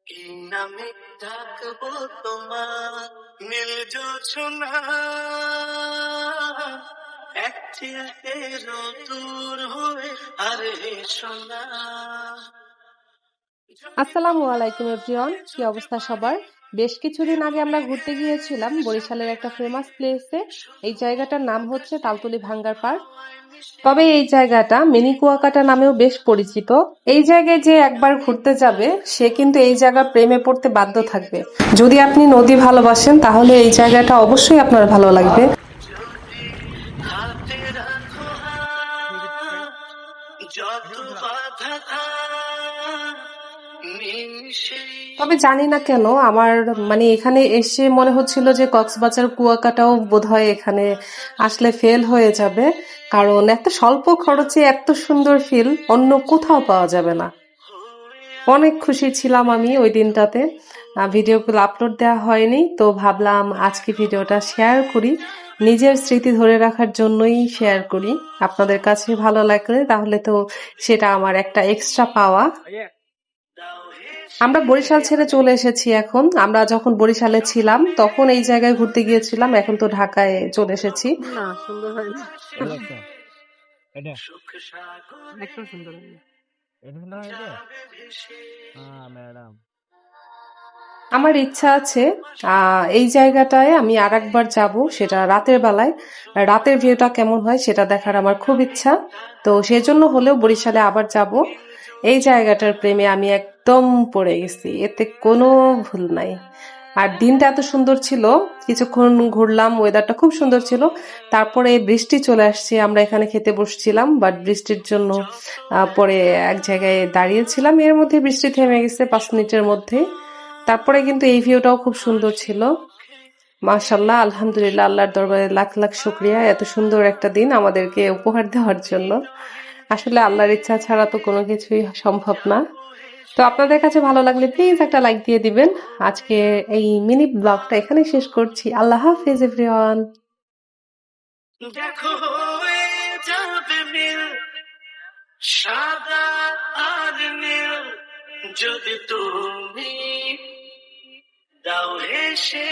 কি নামে ডাকবো তোমার নীল জোছনা একটিয়াকেরও দূর হয়ে আর এসো না। আসসালামু আলাইকুম এভরিওয়ান, কি অবস্থা সবার? বেশ কিছুদিন আগে আমরা ঘুরতে গিয়েছিলাম বরিশালের একটা ফেমাস প্লেসে। এই জায়গাটার নাম হচ্ছে তালতলি ভাঙ্গার পার্ক। তবে এই জায়গাটা মিনি কুয়াকাটা নামেও বেশ পরিচিত। এই জায়গায় যে একবার ঘুরতে যাবে সে কিন্তু এই জায়গা প্রেমে পড়তে বাধ্য থাকবে। যদি আপনি নদী ভালোবাসেন তাহলে এই জায়গাটা অবশ্যই আপনার ভালো লাগবে। যদি হাতে রাখো হাত, যত বাধা থাক, নিমিষেই তবে জানি না কেন আমার এখানে এসে মনে হচ্ছিল যে কক্সবাজার কুয়াকাটাও বোধহয় এখানে আসলে ফেল হয়ে যাবে, কারণ এত স্বল্প খরচে এত সুন্দর ফিল অন্য কোথাও পাওয়া যাবে না। অনেক খুশি ছিলাম আমি ওই দিনটাতে। ভিডিওগুলো আপলোড দেওয়া হয়নি, তো ভাবলাম আজকে ভিডিওটা শেয়ার করি, নিজের স্মৃতি ধরে রাখার জন্যই শেয়ার করি। আপনাদের কাছে ভালো লাগলে তাহলে তো সেটা আমার একটা এক্সট্রা পাওয়া। আমরা বরিশাল ছেড়ে চলে এসেছি এখন। আমরা যখন বরিশালে ছিলাম তখন এই জায়গায় ঘুরতে গিয়েছিলাম, এখন তো ঢাকায় চলে এসেছি। না, সুন্দর হয়নি। ভালো লাগছে এটা সুখ সাগর একটু সুন্দর হয়নি। এটা সুন্দর হয়েছে যাবে ভেসে। ম্যাডাম আমার ইচ্ছা আছে এই জায়গাটায় আমি আরেকবার যাব, সেটা রাতের বেলায়। রাতের ভিউটা কেমন হয় সেটা দেখার আমার খুব ইচ্ছা, তো সেজন্য হলেও বরিশালে আবার যাব। এই জায়গাটার প্রেমে আমি একদম পড়ে গেছি, এতে কোনো ভুল নাই। আর দিনটা এত সুন্দর ছিল, কিছুক্ষণ ঘুরলাম, ওয়েদারটা খুব সুন্দর ছিল। তারপরে বৃষ্টি চলে আসছে, আমরা এখানে খেতে বসছিলাম, বাট বৃষ্টির জন্য পরে এক জায়গায় দাঁড়িয়েছিলাম, এর মধ্যে বৃষ্টি থেমে গেছে 5 মিনিটের মধ্যে। তারপরে কিন্তু এই ভিউটাও খুব সুন্দর ছিল। মাশাআল্লাহ, আলহামদুলিল্লাহ, আল্লাহর দরবারে লাখ লাখ শুকরিয়া এত সুন্দর একটা দিন আমাদেরকে উপহার দেওয়ার জন্য। আসলে আল্লাহর ইচ্ছা ছাড়া তো কোনো কিছুই সম্ভব না। তো আপনাদের কাছে ভালো লাগলে প্লিজ একটা লাইক দিয়ে দিবেন। আজকে এই মিনি ব্লগটা এখানে শেষ করছি। আল্লাহ হাফেজ এভরিওয়ান। দেখো হয়ে যাবে মিল সাদা আর নীল, যদি তুমি দাও হেসে